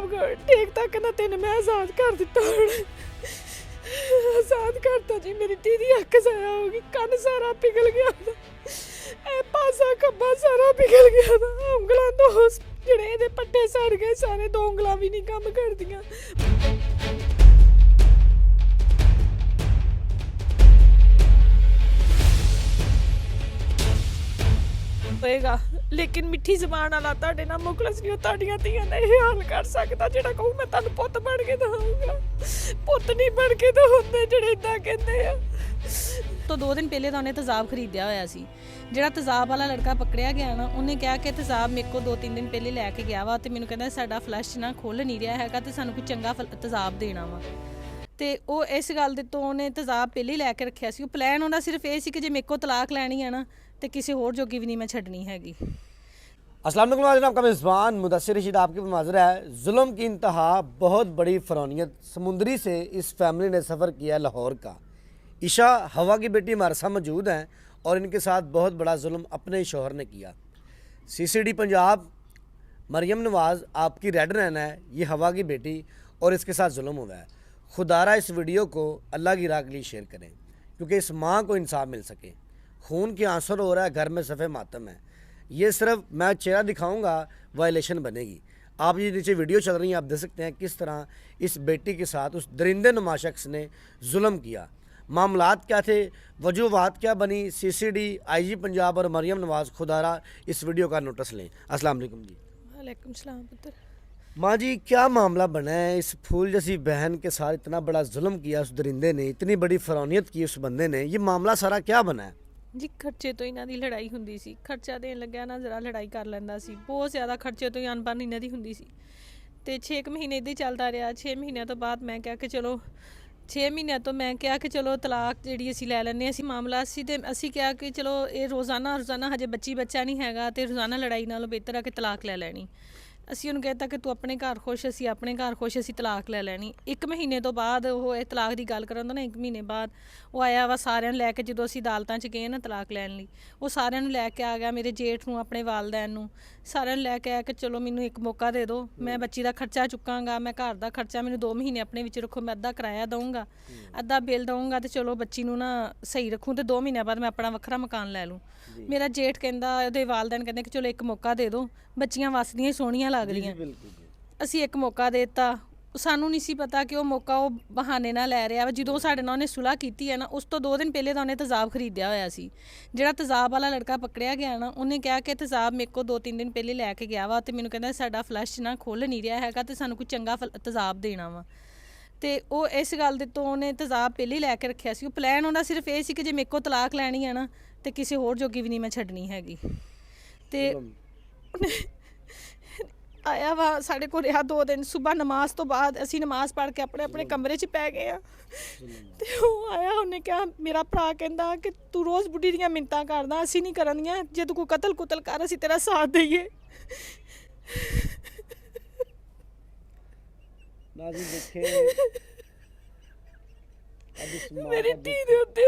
ਤੇਜ਼ਾਬ ਠੀਕ ਤੱਕ ਨਾ ਤੈਨੂੰ ਮੈਂ ਆਜ਼ਾਦ ਕਰ ਦਿੱਤਾ ਹੁਣ ਆਜ਼ਾਦ ਕਰਤਾ ਜੀ। ਮੇਰੀ ਧੀ ਦੀ ਅੱਖ ਜ਼ਾਇਆ ਹੋ ਗਈ, ਕੰਨ ਸਾਰਾ ਪਿਘਲ ਗਿਆ ਉਹਦਾ, ਇਹ ਪਾਸਾ ਖੱਬਾ ਸਾਰਾ ਪਿਘਲ ਗਿਆ ਉਹਦਾ, ਉਂਗਲਾਂ ਤੋਂ ਜਿਹੜੇ ਇਹਦੇ ਪੱਟੇ ਸੜ ਗਏ ਸਾਰੇ, ਦੋ ਉਂਗਲਾਂ ਵੀ ਨਹੀਂ ਕੰਮ ਕਰਦੀਆਂ। ਹੋਏਗਾ ਲੇਕਿਨ ਮਿੱਠੀ ਜ਼ਬਾਨ ਵਾਲਾ ਤੁਹਾਡੇ ਨਾਲ ਮੁਖਲਸ ਨਹੀਂ, ਤੁਹਾਡੀਆਂ ਧੀਆਂ ਦਾ ਇਹ ਹਾਲ ਕਰ ਸਕਦਾ ਜਿਹੜਾ ਕਹੂੰ ਮੈਂ ਤੁਹਾਨੂੰ ਪੁੱਤ ਬਣ ਕੇ ਦਵਾਂਗਾ। ਪੁੱਤ ਨਹੀਂ ਬਣ ਕੇ ਤਾਂ ਹੁੰਦੇ ਜਿਹੜੇ ਇਦਾਂ ਕਹਿੰਦੇ ਆ। ਤੋਂ 2 ਦਿਨ ਪਹਿਲੇ ਤਾਂ ਉਹਨੇ ਤੇਜ਼ਾਬ ਖਰੀਦਿਆ ਹੋਇਆ ਸੀ। ਜਿਹੜਾ ਤੇਜ਼ਾਬ ਵਾਲਾ ਲੜਕਾ ਪਕੜਿਆ ਗਿਆ ਨਾ, ਉਹਨੇ ਕਿਹਾ ਕਿ ਤੇਜ਼ਾਬ ਮੇਰੇ ਕੋਲ 2-3 ਦਿਨ ਪਹਿਲੇ ਲੈ ਕੇ ਗਿਆ ਵਾ ਤੇ ਮੈਨੂੰ ਕਹਿੰਦਾ ਸਾਡਾ ਫਲਸ਼ ਨਾ ਖੁੱਲ ਨਹੀਂ ਰਿਹਾ ਹੈਗਾ ਤੇ ਸਾਨੂੰ ਕੋਈ ਚੰਗਾ ਤੇਜ਼ਾਬ ਦੇਣਾ ਵਾ। ਤੇ ਉਹ ਇਸ ਗੱਲ ਦੇ ਤੋਂ ਉਹਨੇ ਤੇਜ਼ਾਬ ਪਹਿਲੇ ਹੀ ਲੈ ਕੇ ਰੱਖਿਆ ਸੀ। ਉਹ ਪਲਾਨ ਉਹਦਾ ਸਿਰਫ ਇਹ ਸੀ ਕਿ ਜੇ ਮੇਰੇ ਕੋਲ ਤਲਾਕ ਲੈਣੀ ਹੈ ਨਾ ਤੇ ਕਿਸੇ ਹੋਰ ਜੋਗੀ ਵੀ नहीं मैं छड़नी हैगी। अस्सलाम वालेकुम नाज़रीन, आपका मेज़बान मुदस्सिर रशीद आपकी माजरा है। जुल्म की इंतहा, बहुत बड़ी फ़रौनियत। समुंदरी से इस फैमिली ने सफ़र किया लाहौर का। ईशा हवा की बेटी हमारे साथ मौजूद हैं और इनके साथ बहुत बड़ा जुल्म अपने शोहर ने किया। CCD पंजाब मरियम नवाज़ आपकी रेड रैन है, ये हवा की बेटी और इसके साथ जुल्म हुआ है। खुदारा इस वीडियो को अल्लाह की राह के लिए शेयर करें क्योंकि इस माँ को इंसाफ मिल सके। खून की आंसर हो रहा है, घर में सफ़े मातम है। ये सिर्फ मैं चेहरा दिखाऊंगा, वायलेशन बनेगी। आप ये नीचे वीडियो चल रही है, आप देख सकते हैं किस तरह इस बेटी के साथ उस दरिंदे नुमा शख्स ने जुल्म किया। मामलात क्या थे, वजूहात क्या बनी, CCD IG पंजाब और मरियम नवाज़ खुदारा इस वीडियो का नोटिस लें। अस्सलाम वालेकुम जी। वालेकुम सलाम पुत्र। माँ जी, क्या मामला बना है? इस फूल जैसी बहन के साथ इतना बड़ा जुल्म किया उस दरिंदे ने, इतनी बड़ी फ़रौनियत की उस बंदे ने, ये मामला सारा क्या बना है? ਜੀ ਖਰਚੇ ਤੋਂ ਇਹਨਾਂ ਦੀ ਲੜਾਈ ਹੁੰਦੀ ਸੀ। ਖਰਚਾ ਦੇਣ ਲੱਗਿਆ ਨਾ ਜ਼ਰਾ ਲੜਾਈ ਕਰ ਲੈਂਦਾ ਸੀ। ਬਹੁਤ ਜ਼ਿਆਦਾ ਖਰਚੇ ਤੋਂ ਹੀ ਅਣਬਣ ਇਹਨਾਂ ਦੀ ਹੁੰਦੀ ਸੀ ਤੇ 6 ਮਹੀਨੇ ਇੱਦਾਂ ਹੀ ਚੱਲਦਾ ਰਿਹਾ। 6 ਮਹੀਨਿਆਂ ਤੋਂ ਬਾਅਦ ਮੈਂ ਕਿਹਾ ਕਿ ਚਲੋ 6 ਮਹੀਨਿਆਂ ਤੋਂ ਮੈਂ ਕਿਹਾ ਕਿ ਚਲੋ ਤਲਾਕ ਜਿਹੜੀ ਅਸੀਂ ਲੈ ਲੈਂਦੇ ਅਸੀਂ ਮਾਮਲਾ ਸੀ ਤੇ ਅਸੀਂ ਕਿਹਾ ਕਿ ਚਲੋ ਇਹ ਰੋਜ਼ਾਨਾ ਹਜੇ ਬੱਚਾ ਨਹੀਂ ਹੈਗਾ ਤੇ ਰੋਜ਼ਾਨਾ ਲੜਾਈ ਨਾਲੋਂ ਬਿਹਤਰ ਆ ਕਿ ਤਲਾਕ ਲੈ ਲੈਣੀ। ਅਸੀਂ ਉਹਨੂੰ ਕਹਿਤਾ ਕਿ ਤੂੰ ਆਪਣੇ ਘਰ ਖੁਸ਼, ਅਸੀਂ ਆਪਣੇ ਘਰ ਖੁਸ਼, ਅਸੀਂ ਤਲਾਕ ਲੈ ਲੈਣੀ। 1 ਮਹੀਨੇ ਤੋਂ ਬਾਅਦ ਉਹ ਇਹ ਤਲਾਕ ਦੀ ਗੱਲ ਕਰਨ ਦਾ ਨਾ 1 ਮਹੀਨੇ ਬਾਅਦ ਉਹ ਆਇਆ ਵਾ ਸਾਰਿਆਂ ਨੂੰ ਲੈ ਕੇ। ਜਦੋਂ ਅਸੀਂ ਅਦਾਲਤਾਂ 'ਚ ਗਏ ਨਾ ਤਲਾਕ ਲੈਣ ਲਈ, ਉਹ ਸਾਰਿਆਂ ਨੂੰ ਲੈ ਕੇ ਆ ਗਿਆ, ਮੇਰੇ ਜੇਠ ਨੂੰ, ਆਪਣੇ ਵਾਲਦੈਨ ਨੂੰ, ਸਾਰਿਆਂ ਨੂੰ ਲੈ ਕੇ ਆਇਆ ਕਿ ਚਲੋ ਮੈਨੂੰ ਇੱਕ ਮੌਕਾ ਦੇ ਦਿਓ, ਮੈਂ ਬੱਚੀ ਦਾ ਖਰਚਾ ਚੁੱਕਾਂਗਾ, ਮੈਂ ਘਰ ਦਾ ਖਰਚਾ ਮੈਨੂੰ 2 ਮਹੀਨੇ ਆਪਣੇ ਵਿੱਚ ਰੱਖੋ, ਮੈਂ ਅੱਧਾ ਕਿਰਾਇਆ ਦਊਂਗਾ, ਅੱਧਾ ਬਿੱਲ ਦਊਂਗਾ ਤੇ ਚਲੋ ਬੱਚੀ ਨੂੰ ਨਾ ਸਹੀ ਰੱਖੂੰ ਤੇ 2 ਮਹੀਨਿਆਂ ਬਾਅਦ ਮੈਂ ਆਪਣਾ ਵੱਖਰਾ ਮਕਾਨ ਲੈ ਲੂੰ। ਮੇਰਾ ਜੇਠ ਕਹਿੰਦਾ, ਉਹਦੇ ਵਾਲਦੈਨ ਕਹਿੰਦੇ ਕਿ ਚਲੋ ਇੱਕ ਮੌਕਾ ਦੇ ਦਿਓ, ਬੱਚੀਆਂ ਵਸਦੀਆਂ ਹੀ ਸੋਹਣੀਆਂ ਲੱਗਦੀਆਂ। ਅਸੀਂ ਇੱਕ ਮੌਕਾ ਦੇ ਦਿੱਤਾ। ਸਾਨੂੰ ਨਹੀਂ ਸੀ ਪਤਾ ਕਿ ਉਹ ਮੌਕਾ ਉਹ ਬਹਾਨੇ ਨਾਲ ਲੈ ਰਿਹਾ ਵਾ। ਜਦੋਂ ਸਾਡੇ ਨਾਲ ਉਹਨੇ ਸੁਲਾਹ ਕੀਤੀ ਹੈ ਨਾ, ਉਸ ਤੋਂ 2 ਦਿਨ ਪਹਿਲੇ ਤਾਂ ਉਹਨੇ ਤੇਜ਼ਾਬ ਖਰੀਦਿਆ ਹੋਇਆ ਸੀ। ਜਿਹੜਾ ਤੇਜ਼ਾਬ ਵਾਲਾ ਲੜਕਾ ਪਕੜਿਆ ਗਿਆ ਨਾ, ਉਹਨੇ ਕਿਹਾ ਕਿ ਤੇਜ਼ਾਬ ਮੇਰੇ ਕੋਲ 2-3 ਦਿਨ ਪਹਿਲੇ ਲੈ ਕੇ ਗਿਆ ਵਾ ਤੇ ਮੈਨੂੰ ਕਹਿੰਦਾ ਸਾਡਾ ਫਲਸ਼ ਨਾ ਖੁੱਲ ਨਹੀਂ ਰਿਹਾ ਹੈਗਾ ਤੇ ਸਾਨੂੰ ਕੋਈ ਚੰਗਾ ਤੇਜ਼ਾਬ ਦੇਣਾ ਵਾ। ਤੇ ਉਹ ਇਸ ਗੱਲ ਦੇ ਤੋਂ ਉਹਨੇ ਤੇਜ਼ਾਬ ਪਹਿਲੇ ਹੀ ਲੈ ਕੇ ਰੱਖਿਆ ਸੀ। ਉਹ ਪਲਾਨ ਉਹਦਾ ਸਿਰਫ ਇਹ ਸੀ ਕਿ ਜੇ ਮੇਰੇ ਕੋਲ ਤਲਾਕ ਲੈਣੀ ਹੈ ਨਾ ਤੇ ਕਿਸੇ ਹੋਰ ਜੋਗੀ ਵੀ ਨਹੀਂ ਮੈਂ ਛੱਡਣੀ ਹੈਗੀ। ਤੇ ਆਇਆ ਵਾ ਸਾਡੇ ਕੋਲ ਰਿਹਾ 2 ਦਿਨ। ਸੁਬਾਹ ਨਮਾਜ਼ ਤੋਂ ਬਾਅਦ ਅਸੀਂ ਨਮਾਜ਼ ਪੜ੍ਹ ਕੇ ਆਪਣੇ ਕਮਰੇ 'ਚ ਪੈ ਗਏ ਆ ਤੇ ਉਹ ਆਇਆ, ਉਹਨੇ ਕਿਹਾ, ਮੇਰਾ ਭਰਾ ਕਹਿੰਦਾ ਕਿ ਤੂੰ ਰੋਜ਼ ਬੁੱਢੀ ਦੀਆਂ ਮਿੰਨਤਾਂ ਕਰਦਾ, ਅਸੀਂ ਨਹੀਂ ਕਰਨੀਆਂ, ਜੇ ਤੂੰ ਕੋਈ ਕਤਲ ਕੁਤਲ ਕਰ ਅਸੀਂ ਤੇਰਾ ਸਾਥ ਦਈਏ। ਮੇਰੀ ਧੀ ਦੇ ਉੱਤੇ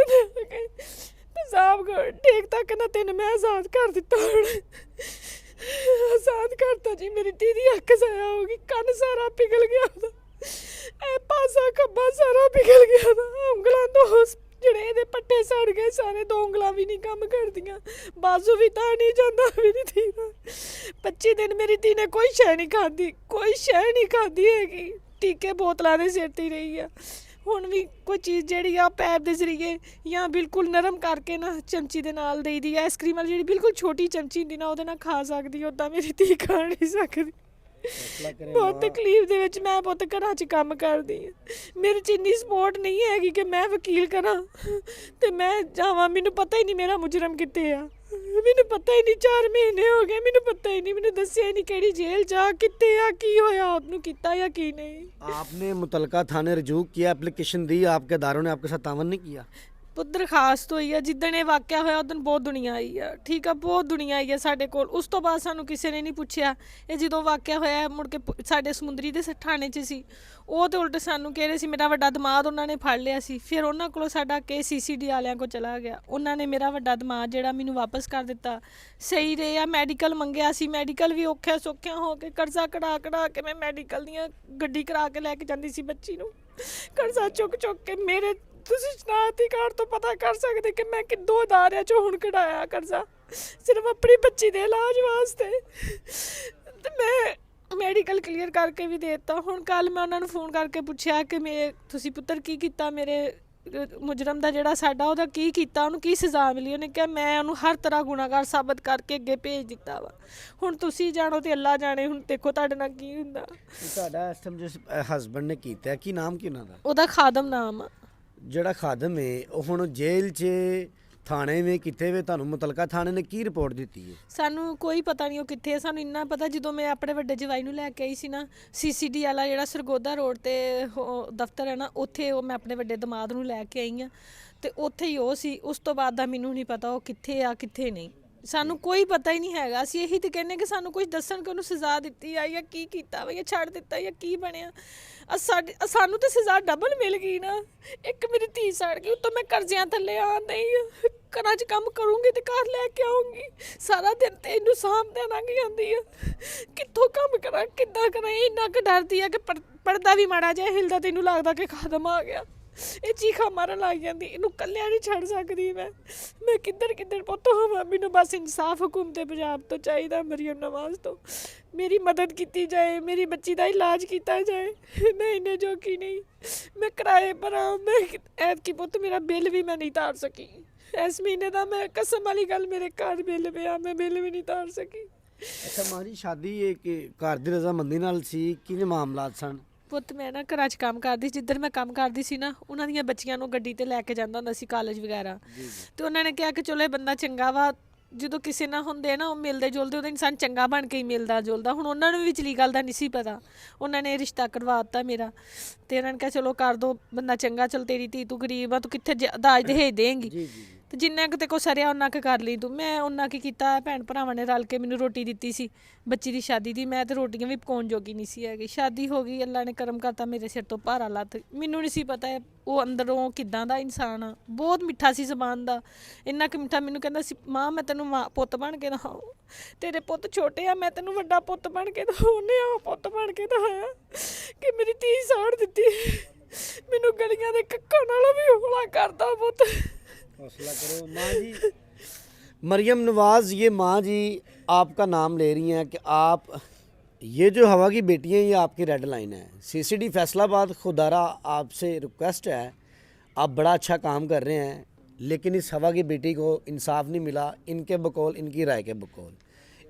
ਤੇਜ਼ਾਬ ਠੀਕ ਤੱਕ ਨਾ ਤੈਨੂੰ ਮੈਂ ਆਜ਼ਾਦ ਕਰ ਦਿੱਤਾ ਹੁਣ ਆਜ਼ਾਦ ਕਰਤਾ ਜੀ। ਮੇਰੀ ਧੀ ਦੀ ਅੱਖ ਜ਼ਾਇਆ ਹੋ ਗਈ, ਕੰਨ ਸਾਰਾ ਪਿਘਲ ਗਿਆ ਉਹਦਾ, ਇਹ ਪਾਸਾ ਖੱਬਾ ਸਾਰਾ ਪਿਘਲ ਗਿਆ ਉਹਦਾ, ਉਂਗਲਾਂ ਤੋਂ ਜਿਹੜੇ ਇਹਦੇ ਪੱਟੇ ਸੜ ਗਏ ਸਾਰੇ, 2 ਉਂਗਲਾਂ ਵੀ ਨਹੀਂ ਕੰਮ ਕਰਦੀਆਂ, ਬਾਜ਼ੂ ਵੀ ਤਾਂ ਨਹੀਂ ਜਾਂਦਾ ਮੇਰੀ ਧੀ ਦਾ। 25 ਦਿਨ ਮੇਰੀ ਧੀ ਨੇ ਕੋਈ ਸ਼ੈ ਨਹੀਂ ਖਾਧੀ, ਕੋਈ ਸ਼ੈ ਨਹੀਂ ਖਾਧੀ ਹੈਗੀ, ਟੀਕੇ ਬੋਤਲਾਂ ਦੇ ਸਿਰ 'ਤੇ ਰਹੀ ਆ। ਹੁਣ ਵੀ ਕੋਈ ਚੀਜ਼ ਜਿਹੜੀ ਆ ਪੈਪ ਦੇ ਜ਼ਰੀਏ ਜਾਂ ਬਿਲਕੁਲ ਨਰਮ ਕਰਕੇ ਨਾ ਚਮਚੀ ਦੇ ਨਾਲ ਦੇਈਦੀ ਆ। ਆਈਸਕ੍ਰੀਮ ਵਾਲੀ ਜਿਹੜੀ ਬਿਲਕੁਲ ਛੋਟੀ ਚਮਚੀ ਹੁੰਦੀ ਨਾ, ਉਹਦੇ ਨਾਲ ਖਾ ਸਕਦੀ, ਉੱਦਾਂ ਮੇਰੀ ਧੀ ਖਾ ਨਹੀਂ ਸਕਦੀ। ਬਹੁਤ ਤਕਲੀਫ ਦੇ ਵਿੱਚ ਮੈਂ ਪੁੱਤ ਘਰਾਂ 'ਚ ਕੰਮ ਕਰਦੀ ਹਾਂ। ਮੇਰੇ 'ਚ ਇੰਨੀ ਸਪੋਰਟ ਨਹੀਂ ਹੈਗੀ ਕਿ ਮੈਂ ਵਕੀਲ ਕਰਾਂ ਤੇ ਮੈਂ ਜਾਵਾਂ। ਮੈਨੂੰ ਪਤਾ ਹੀ ਨਹੀਂ ਮੇਰਾ ਮੁਜਰਮ ਕਿੱਥੇ ਆ, ਮੈਨੂੰ ਪਤਾ ਹੀ ਨਹੀਂ। 4 ਮਹੀਨੇ ਹੋ ਗਏ, ਮੈਨੂੰ ਪਤਾ ਹੀ नहीं, ਮੈਨੂੰ ਦੱਸਿਆ ही नहीं ਕਿਹੜੀ जेल जा कितने आ की होया, आपने किया या की नहीं। आपने मुतलका थाने रजू किया, एप्लीकेशन दी, आपके अदारों ने आपके साथ तावन नहीं किया? ਪੁੱਤ ਦਰਖਾਸਤ ਹੋਈ ਆ, ਜਿੱਦਣ ਇਹ ਵਾਕਿਆ ਹੋਇਆ ਉਦੋਂ ਬਹੁਤ ਦੁਨੀਆ ਆਈ ਆ, ਠੀਕ ਆ, ਬਹੁਤ ਦੁਨੀਆ ਆਈ ਆ ਸਾਡੇ ਕੋਲ। ਉਸ ਤੋਂ ਬਾਅਦ ਸਾਨੂੰ ਕਿਸੇ ਨੇ ਨਹੀਂ ਪੁੱਛਿਆ। ਇਹ ਜਦੋਂ ਵਾਕਿਆ ਹੋਇਆ ਮੁੜ ਕੇ ਸਾਡੇ ਸਮੁੰਦਰੀ ਦੇ ਥਾਣੇ 'ਚ ਸੀ, ਉਹ ਤੇ ਉਲਟ ਸਾਨੂੰ ਕਹਿ ਰਹੇ ਸੀ ਮੇਰਾ ਵੱਡਾ ਦਮਾਦ ਉਹਨਾਂ ਨੇ ਫੜ ਲਿਆ ਸੀ। ਫਿਰ ਉਹਨਾਂ ਕੋਲੋਂ ਸਾਡਾ ਕੇਸ CCD ਵਾਲਿਆਂ ਕੋਲ ਚਲਾ ਗਿਆ, ਉਹਨਾਂ ਨੇ ਮੇਰਾ ਵੱਡਾ ਦਮਾਦ ਜਿਹੜਾ ਮੈਨੂੰ ਵਾਪਸ ਕਰ ਦਿੱਤਾ। ਸਹੀ ਰਿਹਾ, ਮੈਡੀਕਲ ਮੰਗਿਆ ਸੀ, ਮੈਡੀਕਲ ਵੀ ਔਖਿਆ ਸੌਖਿਆ ਹੋ ਕੇ ਕਰਜ਼ਾ ਕਢਾ ਕੇ ਮੈਂ ਮੈਡੀਕਲ ਦੀਆਂ ਗੱਡੀ ਕਰਾ ਕੇ ਲੈ ਕੇ ਜਾਂਦੀ ਸੀ ਬੱਚੀ ਨੂੰ, ਕਰਜ਼ਾ ਚੁੱਕ ਕੇ। ਮੇਰੇ ਤੁਸੀਂ ਸ਼ਨਾਖਤੀ ਕਾਰਡ ਤੋਂ ਪਤਾ ਕਰ ਸਕਦੇ ਕਿ ਮੈਂ ਕਿੰਦੋਂ ਅਦਾਰਿਆਂ 'ਚੋਂ ਹੁਣ ਕਢਾਇਆ ਕਰਜ਼ਾ, ਸਿਰਫ ਆਪਣੀ ਬੱਚੀ ਦੇ ਇਲਾਜ ਵਾਸਤੇ। ਤੇ ਮੈਂ ਮੈਡੀਕਲ ਕਲੀਅਰ ਕਰਕੇ ਵੀ ਦੇ ਦਿੱਤਾ। ਹੁਣ ਕੱਲ ਮੈਂ ਉਹਨਾਂ ਨੂੰ ਫੋਨ ਕਰਕੇ ਪੁੱਛਿਆ ਕਿ ਤੁਸੀਂ ਪੁੱਤਰ ਕੀ ਕੀਤਾ, ਮੇਰੇ ਮੁਜਰਮ ਦਾ ਜਿਹੜਾ ਸਾਡਾ ਉਹਦਾ ਕੀ ਕੀਤਾ, ਉਹਨੂੰ ਕੀ ਸਜ਼ਾ ਮਿਲੀ? ਉਹਨੇ ਕਿਹਾ ਮੈਂ ਉਹਨੂੰ ਹਰ ਤਰ੍ਹਾਂ ਗੁਨਾਹਗਾਰ ਸਾਬਤ ਕਰਕੇ ਅੱਗੇ ਭੇਜ ਦਿੱਤਾ ਵਾ। ਹੁਣ ਤੁਸੀਂ ਜਾਣੋ ਤੇ ਅੱਲਾ ਜਾਣੇ, ਹੁਣ ਦੇਖੋ ਤੁਹਾਡੇ ਨਾਲ ਕੀ ਹੁੰਦਾ। ਤੁਹਾਡਾ ਇਸ ਟਾਈਮ ਜਿਸ ਹਸਬੰਡ ਨੇ ਕੀਤਾ, ਕੀ ਨਾਮ ਕੀ ਉਹਨਾਂ ਦਾ? ਉਹਦਾ ਖਾਦਮ ਨਾਮ ਆ। ਜਿਹੜਾ ਖਾਦਮ ਹੈ ਉਹ ਹੁਣ ਜੇਲ੍ਹ 'ਚ ਥਾਣੇ ਵਿੱਚ ਕਿੱਥੇ ਵੇ? ਤੁਹਾਨੂੰ ਮੁਤਲਕਾ ਥਾਣੇ ਨੇ ਕੀ ਰਿਪੋਰਟ ਦਿੱਤੀ ਹੈ? ਸਾਨੂੰ ਕੋਈ ਪਤਾ ਨਹੀਂ ਉਹ ਕਿੱਥੇ ਹੈ। ਸਾਨੂੰ ਇੰਨਾ ਪਤਾ ਜਦੋਂ ਮੈਂ ਆਪਣੇ ਵੱਡੇ ਜਵਾਈ ਨੂੰ ਲੈ ਕੇ ਆਈ ਸੀ ਨਾ, CCD ਵਾਲਾ ਜਿਹੜਾ ਸਰਗੋਦਾ ਰੋਡ ਤੇ ਦਫ਼ਤਰ ਹੈ ਨਾ, ਉੱਥੇ ਉਹ ਮੈਂ ਆਪਣੇ ਵੱਡੇ ਦਮਾਦ ਨੂੰ ਲੈ ਕੇ ਆਈ ਹਾਂ ਤੇ ਉੱਥੇ ਹੀ ਉਹ ਸੀ। ਉਸ ਤੋਂ ਬਾਅਦ ਦਾ ਮੈਨੂੰ ਨਹੀਂ ਪਤਾ ਉਹ ਕਿੱਥੇ ਆ ਕਿੱਥੇ ਨਹੀਂ, ਸਾਨੂੰ ਕੋਈ ਪਤਾ ਹੀ ਨਹੀਂ ਹੈਗਾ। ਅਸੀਂ ਇਹੀ ਤੇ ਕਹਿੰਦੇ ਕਿ ਸਾਨੂੰ ਕੁਝ ਦੱਸਣ ਕਿ ਉਹਨੂੰ ਸਜ਼ਾ ਦਿੱਤੀ ਆ ਜਾਂ ਕੀ ਕੀਤਾ ਵਾ ਜਾਂ ਛੱਡ ਦਿੱਤਾ ਜਾਂ ਕੀ ਬਣਿਆ। ਸਾਨੂੰ ਤਾਂ ਸਜ਼ਾ ਡਬਲ ਮਿਲ ਗਈ ਨਾ। ਇੱਕ ਮੇਰੀ ਧੀ ਸੜ ਗਈ, ਉੱਤੋਂ ਮੈਂ ਕਰਜ਼ਿਆਂ ਥੱਲੇ ਆ ਨਹੀਂ, ਘਰਾਂ 'ਚ ਕੰਮ ਕਰੂੰਗੀ ਤੇ ਘਰ ਲੈ ਕੇ ਆਉਂਗੀ, ਸਾਰਾ ਦਿਨ ਤੇ ਇਹਨੂੰ ਸਾਂਭਦਿਆਂ ਲੰਘ ਜਾਂਦੀ ਆ। ਕਿੱਥੋਂ ਕੰਮ ਕਰਾਂ, ਕਿੱਦਾਂ ਕਰਾਂ? ਇਹ ਇੰਨਾ ਕੁ ਡਰਦੀ ਆ ਕਿ ਪਰਦਾ ਵੀ ਮਾੜਾ ਜਿਹਾ ਹਿਲਦਾ ਤੈਨੂੰ ਲੱਗਦਾ ਕਿ ਖਾਦਮ ਆ ਗਿਆ। ਇਹ ਚੀਖਾਂ ਮਾਰਨ ਲੱਗ ਜਾਂਦੀ, ਇਹਨੂੰ ਕੱਲਿਆਂ ਨਹੀਂ ਛੱਡ ਸਕਦੀ ਮੈਂ ਕਿੱਧਰ ਪੁੱਤ ਹੋਵਾਂ। ਮੈਨੂੰ ਬਸ ਇਨਸਾਫ ਹੁਕੂਮਤ ਪੰਜਾਬ ਤੋਂ ਚਾਹੀਦਾ, ਮਰੀਮ ਨਵਾਜ਼ ਤੋਂ ਮੇਰੀ ਮਦਦ ਕੀਤੀ ਜਾਏ, ਮੇਰੀ ਬੱਚੀ ਦਾ ਇਲਾਜ ਕੀਤਾ ਜਾਏ। ਮੈਂ ਇੰਨੇ ਜੋਗੀ ਨਹੀਂ, ਮੈਂ ਕਿਰਾਏ ਭਰਾਂ। ਮੈਂ ਐਤਕੀ ਪੁੱਤ ਮੇਰਾ ਬਿੱਲ ਵੀ ਮੈਂ ਨਹੀਂ ਤਾਰ ਸਕੀ ਇਸ ਮਹੀਨੇ ਦਾ। ਮੈਂ ਕਸਮ ਵਾਲੀ ਗੱਲ, ਮੇਰੇ ਘਰ ਬਿੱਲ ਪਿਆ, ਮੈਂ ਬਿੱਲ ਵੀ ਨਹੀਂ ਤਾਰ ਸਕੀ। ਅੱਛਾ ਮਾਂ ਜੀ, ਸ਼ਾਦੀ ਇਹ ਕਿ ਘਰ ਦੀ ਰਜ਼ਾਮੰਦੀ ਨਾਲ ਸੀ, ਕਿਵੇਂ ਮਾਮਲਾਤ ਸਨ? ਪੁੱਤ ਮੈਂ ਨਾ ਘਰਾਂ 'ਚ ਕੰਮ ਕਰਦੀ, ਜਿੱਧਰ ਮੈਂ ਕੰਮ ਕਰਦੀ ਸੀ ਨਾ, ਉਹਨਾਂ ਦੀਆਂ ਬੱਚੀਆਂ ਨੂੰ ਗੱਡੀ ਤੇ ਲੈ ਕੇ ਜਾਂਦਾ ਹੁੰਦਾ ਸੀ ਕਾਲਜ ਵਗੈਰਾ। ਤੇ ਉਹਨਾਂ ਨੇ ਕਿਹਾ ਕਿ ਚਲੋ ਇਹ ਬੰਦਾ ਚੰਗਾ ਵਾ, ਜਦੋਂ ਕਿਸੇ ਨਾਲ ਹੁੰਦੇ ਨਾ ਉਹ ਮਿਲਦੇ ਜੁਲਦੇ, ਉਹਦਾ ਇਨਸਾਨ ਚੰਗਾ ਬਣ ਕੇ ਹੀ ਮਿਲਦਾ ਜੁਲਦਾ। ਹੁਣ ਉਹਨਾਂ ਨੂੰ ਵੀ ਵਿਚਲੀ ਗੱਲ ਦਾ ਨਹੀਂ ਸੀ ਪਤਾ, ਉਹਨਾਂ ਨੇ ਰਿਸ਼ਤਾ ਕਰਵਾ ਦਿੱਤਾ ਮੇਰਾ। ਤੇ ਉਹਨਾਂ ਨੇ ਕਿਹਾ ਚਲੋ ਕਰ ਦੋ, ਬੰਦਾ ਚੰਗਾ, ਚਲ ਤੇਰੀ ਧੀ, ਤੂੰ ਗਰੀਬ ਆ, ਤੂੰ ਕਿੱਥੇ ਦਾਜ ਦਹੇਜ ਦੇਂਗੀ, ਤੇ ਜਿੰਨਾ ਕੁ ਤੇ ਕੋ ਸਰਿਆ ਉਹਨਾਂ ਕੁ ਕਰ ਲਈ ਤੂੰ। ਮੈਂ ਉਹਨਾਂ ਕੀ ਕੀਤਾ, ਭੈਣ ਭਰਾਵਾਂ ਨੇ ਰਲ ਕੇ ਮੈਨੂੰ ਰੋਟੀ ਦਿੱਤੀ ਸੀ ਬੱਚੀ ਦੀ ਸ਼ਾਦੀ ਦੀ। ਮੈਂ ਤੇ ਰੋਟੀਆਂ ਵੀ ਪਕਾਉਣ ਜੋਗੀ ਨਹੀਂ ਸੀ ਹੈਗੀ। ਸ਼ਾਦੀ ਹੋ ਗਈ, ਅੱਲਾ ਨੇ ਕਰਮ ਕਰਤਾ, ਮੇਰੇ ਸਿਰ ਤੋਂ ਭਾਰਾ ਲੱਥ। ਮੈਨੂੰ ਨਹੀਂ ਸੀ ਪਤਾ ਉਹ ਅੰਦਰੋਂ ਕਿੱਦਾਂ ਦਾ ਇਨਸਾਨ ਆ। ਬਹੁਤ ਮਿੱਠਾ ਸੀ ਜ਼ਬਾਨ ਦਾ, ਇੰਨਾ ਕੁ ਮਿੱਠਾ। ਮੈਨੂੰ ਕਹਿੰਦਾ ਸੀ ਮਾਂ ਮੈਂ ਤੈਨੂੰ ਪੁੱਤ ਬਣ ਕੇ ਦਿਖਾਉਂ, ਤੇਰੇ ਪੁੱਤ ਛੋਟੇ ਆ, ਮੈਂ ਤੈਨੂੰ ਵੱਡਾ ਪੁੱਤ ਬਣ ਕੇ ਦਿਖਾਉਂ। ਉਹਨੇ ਆ ਪੁੱਤ ਬਣ ਕੇ ਦਿਖਾਇਆ ਕਿ ਮੇਰੀ ਧੀ ਸਾੜ ਦਿੱਤੀ। ਮੈਨੂੰ ਗਲੀਆਂ ਦੇ ਕੱਕਾਂ ਨਾਲੋਂ ਵੀ ਹੌਲਾ ਕਰਦਾ ਪੁੱਤ। हौसला करो माँ जी। मरियम नवाज़, ये माँ जी आपका नाम ले रही हैं कि आप, ये जो हवा की बेटी हैं, ये आपकी रेड लाइन है। CCD फैसलाबाद खुदारा आपसे रिक्वेस्ट है, आप बड़ा अच्छा काम कर रहे हैं, लेकिन इस हवा की बेटी को इंसाफ नहीं मिला, इनके बकौल, इनकी राय के बकौल।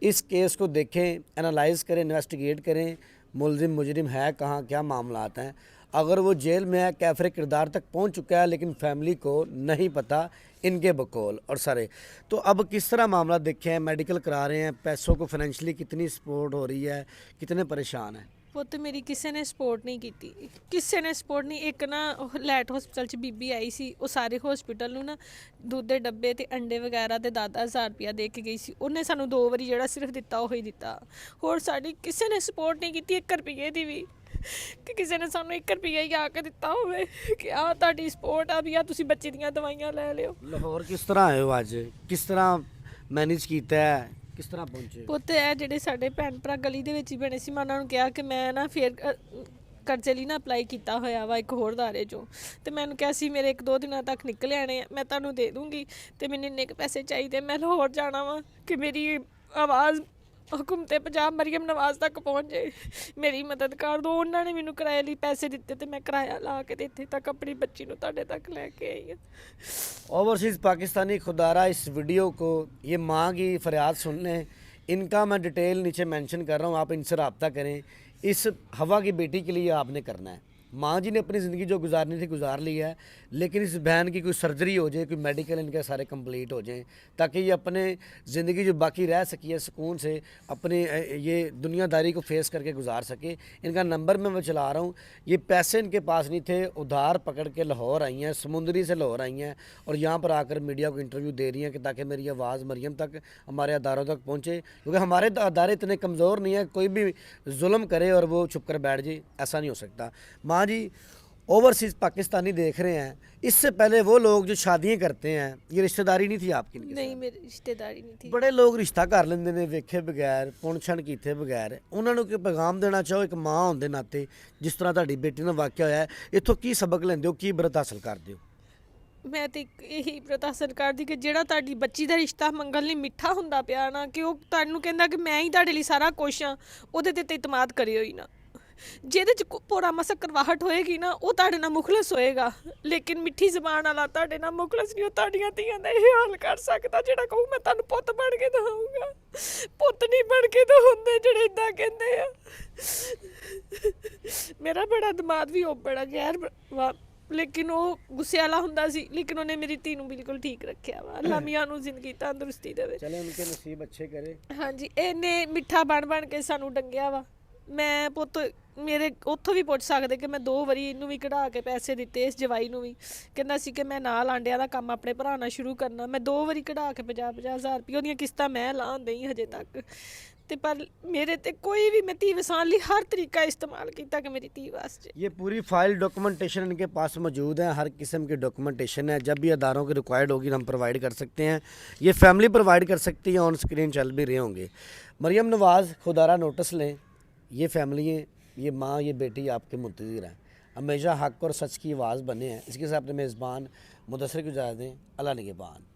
इस केस को देखें, एनालाइज करें, इन्वेस्टिगेट करें, मुलजिम मुजरिम है कहाँ, क्या मामलात हैं। अगर वो जेल में है, कैफरे किरदार तक पहुंच चुका है, लेकिन फैमिली को नहीं पता, इनके बकौल और सारे। तो अब किस तरह मामला देखें, मेडिकल करा रहे हैं, पैसों को फाइनेंशियली कितनी सपोर्ट हो रही है, कितने परेशान हैं? ਪੁੱਤ ਮੇਰੀ ਕਿਸੇ ਨੇ ਸਪੋਰਟ ਨਹੀਂ ਕੀਤੀ, ਕਿਸੇ ਨੇ ਸਪੋਰਟ ਨਹੀਂ। ਇੱਕ ਨਾ ਲੈਟ ਹਸਪਤਾਲ 'ਚ ਬੀਬੀ ਆਈ ਸੀ, ਉਹ ਸਾਰੇ ਹਸਪੀਟਲ ਨੂੰ ਨਾ ਦੁੱਧ ਦੇ ਡੱਬੇ ਤੇ ਅੰਡੇ ਵਗੈਰਾ ਤੇ 10,000 ਰੁਪਇਆ ਦੇ ਕੇ ਗਈ ਸੀ। ਉਹਨੇ ਸਾਨੂੰ 2 ਵਾਰੀ ਜਿਹੜਾ ਸਿਰਫ ਦਿੱਤਾ ਉਹੀ ਦਿੱਤਾ, ਹੋਰ ਸਾਡੀ ਕਿਸੇ ਨੇ ਸਪੋਰਟ ਨਹੀਂ ਕੀਤੀ 1 ਰੁਪਏ ਦੀ ਵੀ, ਕਿ ਕਿਸੇ ਨੇ ਸਾਨੂੰ 1 ਰੁਪਈਆ ਹੀ ਆ ਕੇ ਦਿੱਤਾ ਹੋਵੇ ਕਿ ਆਹ ਤੁਹਾਡੀ ਸਪੋਰਟ ਆ ਵੀ ਆ ਤੁਸੀਂ ਬੱਚੇ ਦੀਆਂ ਦਵਾਈਆਂ ਲੈ ਲਿਓ। ਲਾਹੌਰ ਕਿਸ ਤਰ੍ਹਾਂ ਆਏ ਹੋ ਅੱਜ, ਕਿਸ ਤਰ੍ਹਾਂ ਮੈਨੇਜ ਕੀਤਾ ਹੈ, ਕਿਸ ਤਰ੍ਹਾਂ ਪਹੁੰਚੇ? ਪੁੱਤ ਇਹ ਜਿਹੜੇ ਸਾਡੇ ਭੈਣ ਭਰਾ ਗਲੀ ਦੇ ਵਿੱਚ ਹੀ ਬਣੇ ਸੀ, ਮੈਂ ਉਹਨਾਂ ਨੂੰ ਕਿਹਾ ਕਿ ਮੈਂ ਨਾ ਫਿਰ ਕਰਜ਼ੇ ਲਈ ਨਾ ਅਪਲਾਈ ਕੀਤਾ ਹੋਇਆ ਵਾ ਇੱਕ ਹੋਰ ਅਦਾਰੇ 'ਚੋਂ, ਤੇ ਮੈਨੂੰ ਕਿਹਾ ਸੀ ਮੇਰੇ 1-2 ਦਿਨਾਂ ਤੱਕ ਨਿਕਲ ਆਣੇ ਆ, ਮੈਂ ਤੁਹਾਨੂੰ ਦੇ ਦੂੰਗੀ, ਤੇ ਮੈਨੂੰ ਇੰਨੇ ਕੁ ਪੈਸੇ ਚਾਹੀਦੇ, ਮੈਂ ਲਾਹੌਰ ਜਾਣਾ ਵਾ ਕਿ ਮੇਰੀ ਆਵਾਜ਼ ਹੁਕੂਮਤ ਪੰਜਾਬ ਮਰੀਮ ਨਵਾਜ਼ ਤੱਕ ਪਹੁੰਚ ਜਾਏ, ਮੇਰੀ ਮਦਦ ਕਰ ਦਿਓ। ਉਹਨਾਂ ਨੇ ਮੈਨੂੰ ਕਿਰਾਏ ਲਈ ਪੈਸੇ ਦਿੱਤੇ ਤੇ ਮੈਂ ਕਿਰਾਇਆ ਲਾ ਕੇ ਇੱਥੇ ਤੱਕ ਆਪਣੀ ਬੱਚੀ ਨੂੰ ਤੁਹਾਡੇ तक ਲੈ ਕੇ आई हूँ। ओवरसीज़ पाकिस्तानी खुदारा, इस वीडियो को, ये माँ की फरियाद सुन लें, इनका मैं डिटेल नीचे मेंशन कर रहा हूँ, आप इनसे रब्ता करें। इस हवा की बेटी के लिए आपने करना है, माँ जी ने अपनी ज़िंदगी जो गुजारनी थी गुजार ली है, लेकिन इस बहन की कोई सर्जरी हो जाए, कोई मेडिकल इनके सारे कंप्लीट हो जाएं, ताकि ये अपने ज़िंदगी जो बाकी रह सकी है सुकून से अपने ये दुनियादारी को फेस करके गुजार सके। इनका नंबर मैं चला रहा हूँ। ये पैसे इनके पास नहीं थे, उधार पकड़ के लाहौर आई हैं, समुंदरी से लाहौर आई हैं और यहाँ पर आकर मीडिया को इंटरव्यू दे रही हैं कि ताकि मेरी आवाज़ मरियम तक, हमारे अदारों तक पहुँचे, क्योंकि हमारे अदारे इतने कमज़ोर नहीं है कोई भी जुल्म करे और वो छुप कर बैठ जाए, ऐसा नहीं हो सकता। माँ जी ओवरसीज़ पाकिस्तानी देख रहे हैं, इससे पहले वो लोग जो शादियां करते हैं, ये रिश्तेदारी नहीं थी आपकी इनके नहीं साथ? मेरी रिश्तेदारी नहीं थी। बड़े लोग रिश्ता कर लेंदे ने वेखे बगैर, पुण-छण कीते बगैर। ਉਹਨਾਂ ਨੂੰ ਕੋਈ ਪੈਗਾਮ ਦੇਣਾ ਚਾਹੋ ਇੱਕ ਮਾਂ ਹੋਣ ਦੇ ਨਾਤੇ, ਜਿਸ ਤਰ੍ਹਾਂ ਤੁਹਾਡੀ ਬੇਟੀ ਨਾਲ ਵਾਕਿਆ ਹੋਇਆ ਹੈ, ਇੱਥੋਂ ਕੀ ਸਬਕ ਲੈਂਦੇ ਹੋ, ਕੀ ਇਬਰਤ ਹਾਸਲ ਕਰਦੇ ਹੋ? ਮੈਂ ਤੇ ਇਹੀ ਪ੍ਰਤਾ ਸਰਕਾਰ ਦੀ ਕਿ ਜਿਹੜਾ ਤੁਹਾਡੀ ਬੱਚੀ ਦਾ ਰਿਸ਼ਤਾ ਮੰਗਣ ਲਈ ਮਿੱਠਾ ਹੁੰਦਾ ਪਿਆ ਨਾ, ਕਿ ਉਹ ਤੁਹਾਨੂੰ ਕਹਿੰਦਾ ਕਿ ਮੈਂ ਹੀ ਤੁਹਾਡੇ ਲਈ ਸਾਰਾ ਕੁਛ ਆ, ਉਹਦੇ ਤੇ ਇਤਮਾਦ ਕਰਿਓ ਹੀ ਨਾ। ਜਿਹਦੇ ਚ ਪੂਰਾ ਮਸਾ ਕਰਵਾਹਟ ਹੋਏਗੀ ਨਾ, ਉਹ ਤੁਹਾਡੇ ਨਾਲ ਮੁਖਲਸ ਹੋਏਗਾ, ਲੇਕਿਨ ਮਿੱਠੀ ਜ਼ਬਾਨ ਵਾਲਾ ਤੁਹਾਡੇ ਨਾਲ ਮੁਖਲਸ ਨਹੀਂ। ਉਹ ਤੁਹਾਡੀਆਂ ਧੀਆਂ ਦਾ ਇਹ ਹਾਲ ਕਰ ਸਕਦਾ ਜਿਹੜਾ ਕਹੂ ਮੈਂ ਤੁਹਾਨੂੰ ਪੁੱਤ ਬਣ ਕੇ ਦਵਾਂਗਾ। ਪੁੱਤ ਨਹੀਂ ਬਣ ਕੇ ਤਾਂ ਹੁੰਦੇ ਜਿਹੜੇ ਇਦਾਂ ਕਹਿੰਦੇ ਆ। ਮੇਰਾ ਬੜਾ ਦਿਮਾਗ ਵੀ ਉਹ ਬੜਾ ਗੈਰ ਲੇਕਿਨ ਉਹ ਗੁੱਸੇ ਵਾਲਾ ਹੁੰਦਾ ਸੀ, ਲੇਕਿਨ ਉਹਨੇ ਮੇਰੀ ਧੀ ਨੂੰ ਬਿਲਕੁਲ ਠੀਕ ਰੱਖਿਆ ਵਾ। ਅੱਲਾ ਮੀਆਂ ਨੂੰ ਜ਼ਿੰਦਗੀ ਤੰਦਰੁਸਤੀ ਦੇਵੇ। ਚਲੇ ਉਨਕੇ ਨਸੀਬ ਅੱਛੇ ਕਰੇ। ਹਾਂਜੀ, ਇਹਨੇ ਮਿੱਠਾ ਬਣ ਕੇ ਸਾਨੂੰ ਡੰਗਿਆ ਵਾ। ਮੈਂ ਪੁੱਤ ਮੇਰੇ ਉੱਥੋਂ ਵੀ ਪੁੱਛ ਸਕਦੇ ਕਿ ਮੈਂ 2 ਵਾਰੀ ਇਹਨੂੰ ਵੀ ਕਢਾ ਕੇ ਪੈਸੇ ਦਿੱਤੇ, ਇਸ ਜਵਾਈ ਨੂੰ ਵੀ ਕਹਿੰਦਾ ਸੀ ਕਿ ਮੈਂ ਨਾਲ ਆਂਡਿਆਂ ਦਾ ਕੰਮ ਆਪਣੇ ਭਰਾ ਨਾਲ ਸ਼ੁਰੂ ਕਰਨਾ। ਮੈਂ 2 ਵਾਰੀ ਕਢਾ ਕੇ 50-50 ਹਜ਼ਾਰ ਰੁਪਏ ਉਹਦੀਆਂ ਕਿਸ਼ਤਾਂ ਮੈਂ ਲਾਹ ਦਈ ਹਜੇ ਤੱਕ। ਤੇ ਪਰ ਮੇਰੇ ਤੇ ਕੋਈ ਵੀ, ਮੈਂ ਧੀ ਵਸਾਉਣ ਲਈ ਹਰ ਤਰੀਕਾ इस्तेमाल किया कि मेरी धी वास्ते। ये पूरी फाइल डॉक्यूमेंटेशन इनके पास मौजूद है, हर किस्म की डॉक्यूमेंटेशन है, जब भी अदारों की रिक्वायर्ड होगी हम प्रोवाइड कर सकते हैं। ये फैमिली प्रोवाइड कर सकती है, ऑन स्क्रीन चल भी रहे होंगे। मरियम नवाज़, खुदारा नोटिस लें, ये फैमिली है, ये माँ, ये बेटी आपके मुंतज़िर हैं, हमेशा हक़ और सच की आवाज़ बने हैं। इसके साथ अपने मेज़बान मुदस्सिर को इजाज़त दें। अल्लाह निगहबान।